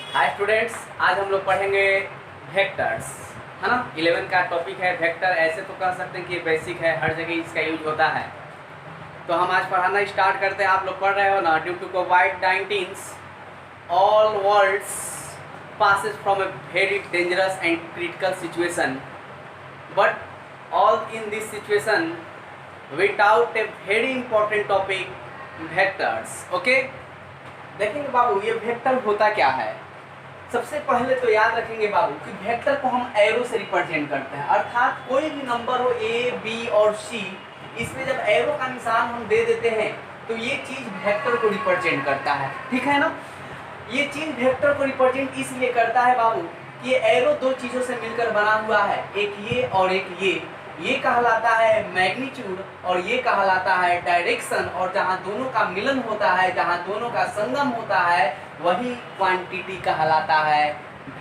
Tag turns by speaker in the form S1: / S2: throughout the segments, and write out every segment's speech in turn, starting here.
S1: Hi students, आज हम लोग पढ़ेंगे वेक्टर्स, है ना। 11 का टॉपिक है वेक्टर। ऐसे तो कह सकते हैं कि बेसिक है, हर जगह इसका यूज होता है। तो हम आज पढ़ाना स्टार्ट करते हैं। आप लोग पढ़ रहे हो ना। ड्यू टू कोविड-19 all worlds passes from a very dangerous and critical situation, but all in this situation without a very important topic, vectors. Okay, देखेंगे बाबू ये वेक्टर होता क्या है। सबसे पहले तो याद रखेंगे बाबू कि वेक्टर को हम एरो से रिप्रेजेंट करते हैं, अर्थात कोई भी नंबर हो ए बी और सी, इसमें जब एरो का निशान हम दे देते हैं तो ये चीज वेक्टर को रिप्रेजेंट करता है। ठीक है ना। ये चीज वेक्टर को रिप्रेजेंट इसलिए करता है बाबू कि ये एरो दो चीजों से मिलकर बना हुआ है, एक ये और एक ये कहलाता है मैग्नीट्यूड और ये कहलाता है डायरेक्शन। और जहाँ दोनों का मिलन होता है, जहाँ दोनों का संगम होता है, वही क्वांटिटी कहलाता है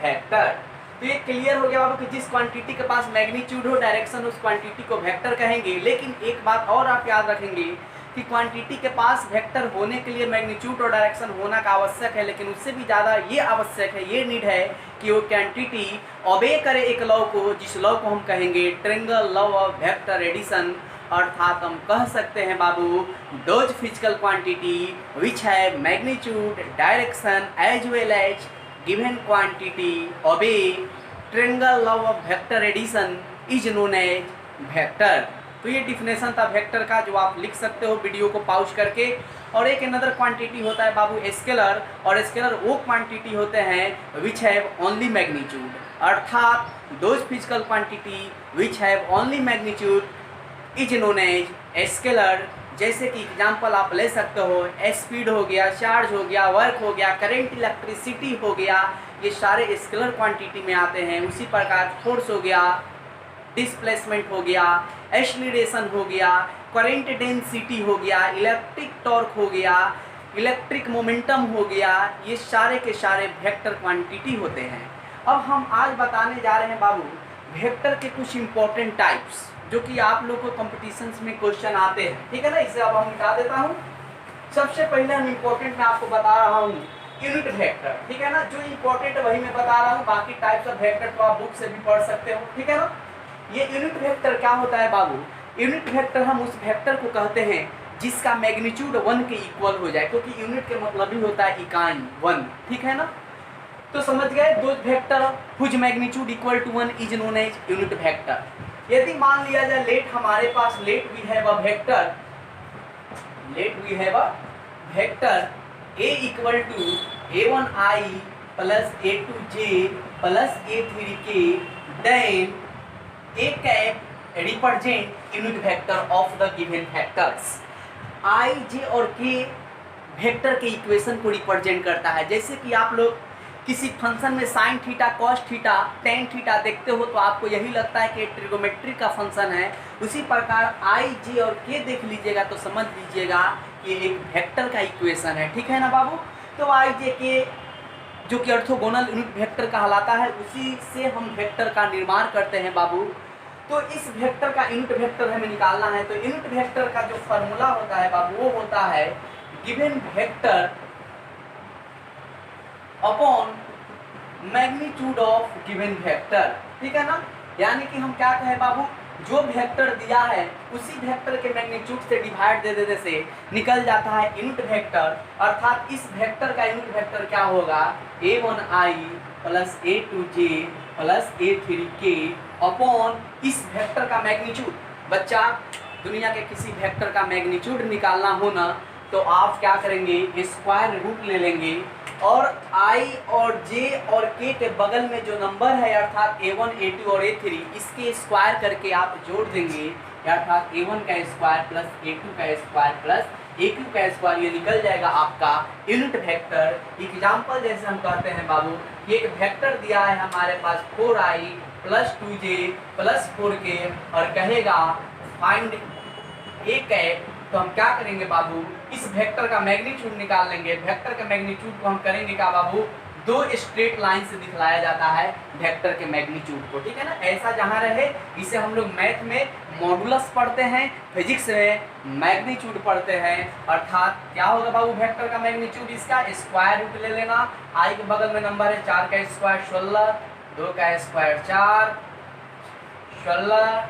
S1: वेक्टर। तो ये क्लियर हो गया बाबू कि जिस क्वांटिटी के पास मैग्नीट्यूड हो, डायरेक्शन, उस क्वांटिटी को वेक्टर कहेंगे। लेकिन एक बात और आप याद रखेंगे कि क्वांटिटी के पास वेक्टर होने के लिए मैग्नीट्यूड और डायरेक्शन होना का आवश्यक है, लेकिन उससे भी ज़्यादा ये आवश्यक है, ये नीड है कि वो क्वांटिटी ओबे करे एक लॉ को, जिस लॉ को हम कहेंगे triangle law of vector addition. अर्थात हम कह सकते हैं बाबू दोज फिजिकल क्वांटिटी विच है magnitude direction as well as given quantity obey triangle law of vector addition is known as vector. तो ये डिफिनेशन था वेक्टर का, जो आप लिख सकते हो वीडियो को पॉज करके। और एक अनदर क्वांटिटी होता है बाबू स्केलर, और स्केलर वो क्वांटिटी होते हैं विच हैव ओनली मैग्नीट्यूड, अर्थात those physical quantity which have only magnitude is known as scalar. जैसे कि एग्जांपल आप ले सकते हो, स्पीड हो गया, चार्ज हो गया, वर्क हो गया, करंट इलेक्ट्रिसिटी हो गया, ये सारे स्केलर क्वांटिटी में आते हैं। उसी प्रकार फोर्स हो गया, डिस्प्लेसमेंट हो गया, एक्सीलरेशन हो गया, करंट डेंसिटी हो गया, इलेक्ट्रिक टॉर्क हो गया, इलेक्ट्रिक मोमेंटम हो गया, ये सारे के सारे वेक्टर क्वांटिटी होते हैं। अब हम आज बताने जा रहे हैं बाबू वेक्टर के कुछ इंपॉर्टेंट टाइप्स, जो कि आप लोग को कॉम्पिटिशन्स में क्वेश्चन आते हैं। ठीक है ना। इसे अब हम मिटा देता हूँ। सबसे पहले हम इंपॉर्टेंट मैं आपको बता रहा हूँ यूनिट वेक्टर। ठीक है ना। जो इंपॉर्टेंट वही मैं बता रहा हूँ, बाकी टाइप्स ऑफ वेक्टर तो आप बुक से भी पढ़ सकते हो। ठीक है ना। ये यूनिट वेक्टर क्या होता है बाबू। यूनिट वेक्टर हम उस वेक्टर को कहते हैं जिसका मैग्नीट्यूड 1 के इक्वल हो जाए, क्योंकि यूनिट के मतलब ही होता है इकाई 1। ठीक है ना। तो समझ गए, दो vector whose magnitude equal to 1 is known as unit vector. यदि मान लिया जाए लेट हमारे पास let we have a vector a equal to a1i plus a2j plus a3k, then a cap represent unit vector of the given vectors. i, j और k vector के equation को represent करता है। जैसे कि आप लोग किसी फंक्शन में sine theta, cos theta, tan theta देखते हो तो आपको यही लगता है कि ट्रिगोमेट्री का फंक्शन है। उसी प्रकार i, j और k देख लीजिएगा तो समझ लीजिएगा कि एक वेक्टर का इक्वेशन है। ठीक है ना बाबू। तो i, j, k जो कि ऑर्थोगोनल यूनिट वेक्टर कहलाता है, उसी से हम वेक्टर का निर्माण करते हैं बाबू। तो इस वेक्टर का यूनिट वेक्टर हमें निकालना है। तो यूनिट वेक्टर का जो फॉर्मूला होता है बाबू, वो होता है given vector upon magnitude of given vector. ठीक है ना। यानी कि हम क्या कहें बाबू, जो वेक्टर दिया है उसी वेक्टर के मैग्नीट्यूड से डिवाइड दे देने से निकल जाता है यूनिट वेक्टर। अर्थात इस वेक्टर का यूनिट वेक्टर क्या होगा, a1i plus a2j plus a3k upon इस वेक्टर का मैग्नीट्यूड। बच्चा, दुनिया के किसी वेक्टर का मैग्नीट्यूड निकालना हो ना, तो आप क्या करेंगे, स्क्वायर रूट ले लेंगे और i और j और k के बगल में जो नंबर है, अर्थात a1, a2 और a3, इसके स्क्वायर करके आप जोड़ देंगे, अर्थात a1 का स्क्वायर प्लस a2 का स्क्वायर प्लस a3 का स्क्वायर, ये निकल जाएगा आपका यूनिट वेक्टर। एग्जाम्पल जैसे हम कहते हैं बाबू, ये एक वेक्टर दिया है हमारे पास 4i plus 2j plus 4k और कहेगा फाइंड a कैप। तो हम क्या करेंगे बाबू, इस वेक्टर का मैग्नीट्यूड निकाल लेंगे। वेक्टर का मैग्नीट्यूड को हम करेंगे क्या बाबू, दो स्ट्रेट लाइन से दिखलाया जाता है वेक्टर के मैग्नीट्यूड को, ठीक है ना। ऐसा जहाँ रहे इसे हम लोग मैथ में मॉडुलस पढ़ते हैं, फिजिक्स में मैग्नीट्यूड पढ़ते हैं। अर्थात क्या होगा बाबू वेक्टर का मैग्नीट्यूड, इसका स्क्वायर रूट ले लेना। आई के बगल में नंबर है 4 का स्क्वायर 16, 2 का स्क्वायर 4, 16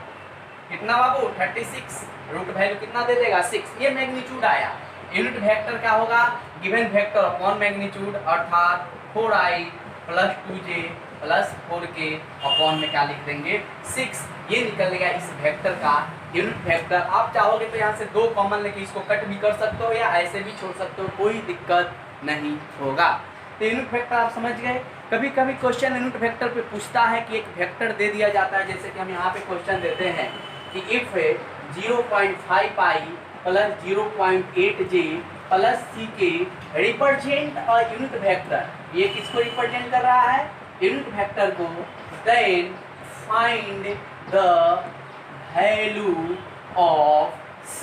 S1: कितना बाबू 36, रूट वैल्यू कितना दे देगा 6, ये मैग्नीट्यूड आया। यूनिट वेक्टर क्या होगा, गिवन वेक्टर अपॉन मैग्नीट्यूड, अर्थात 4i plus 2j plus 4k upon में क्या लिख देंगे 6, ये निकलेगा इस वेक्टर का यूनिट वेक्टर। आप चाहोगे तो यहाँ से 2 कॉमन लेके इसको कट भी कर सकते हो या ऐसे भी छोड़ सकते हो, कोई दिक्कत नहीं होगा। तो यूनिट वेक्टर आप समझ गए। कभी कभी क्वेश्चन यूनिट वेक्टर पे पूछता है कि एक वेक्टर दे दिया जाता है, जैसे कि हम यहाँ पे क्वेश्चन देते हैं कि if 0.5i plus 0.8j plus ck represent a unit vector, ये किसको रिप्रेजेंट कर रहा है यूनिट वेक्टर को, then find the value of c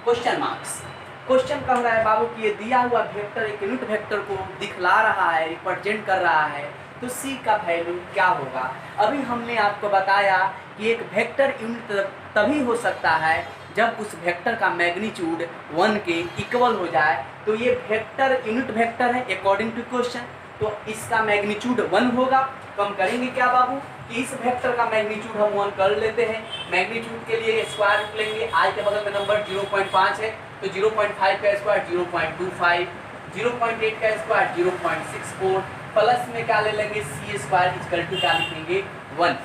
S1: question marks. Question कह रहा है बाबू कि ये दिया हुआ वेक्टर एक यूनिट वेक्टर को दिखला रहा है, रिप्रेजेंट कर रहा है, तो c का वैल्यू क्या होगा। अभी हमने आपको बताया कि एक वेक्टर यूनिट तभी हो सकता है जब उस वेक्टर का मैग्नीट्यूड 1 के इक्वल हो जाए। तो ये वेक्टर यूनिट वेक्टर है अकॉर्डिंग टू क्वेश्चन, तो इसका मैग्नीट्यूड 1 होगा। तो हम करेंगे क्या बाबू कि इस वेक्टर का मैग्नीट्यूड हम 1 कर लेते हैं। मैग्नीट्यूड के लिए स्क्वायर रूट लेंगे, आई के बगल में नंबर 0.5 है तो 0.5 का स्क्वायर 0.25, 0.8 का स्क्वायर 0.64, प्लस में क्या ले लेंगे सी स्क्वायर इक्वल टू क्या लिखेंगे 1,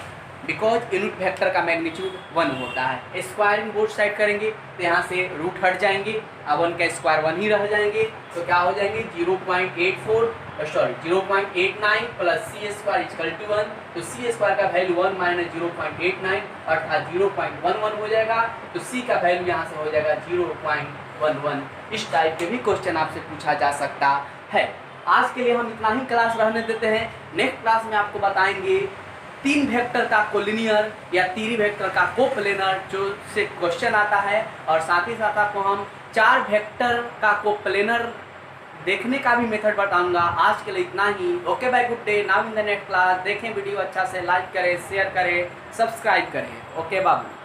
S1: बिकॉज यूनिट वेक्टर का मैग्नीट्यूड 1 होता है। स्क्वायरिंग बोथ साइड करेंगे तो यहाँ से रूट हट जाएंगे, अब 1 का स्क्वायर 1 ही रह जाएंगे, तो क्या हो जाएंगे 0.89 plus c square equal to 1, तो सी स्क्वायर का वैल्यू 1 माइनस 0.89 अर्थात 0.11 हो जाएगा, तो सी का वैल्यू यहाँ से हो जाएगा 0.11। इस टाइप के भी क्वेश्चन आपसे पूछा जा सकता है। आज के लिए हम इतना ही क्लास रहने देते हैं। नेक्स्ट क्लास में आपको बताएंगे 3 वेक्टर का कोलिनियर या 3 वेक्टर का कोप्लेनर जो से क्वेश्चन आता है, और साथ ही साथ आपको हम 4 वेक्टर का कोप्लेनर देखने का भी मेथड बताऊंगा। आज के लिए इतना ही। Okay bye, good day, now in the next class. देखें वीडियो अच्छा से, लाइक करें, शेयर करें, सब्सक्राइब करें। ओके बाबू।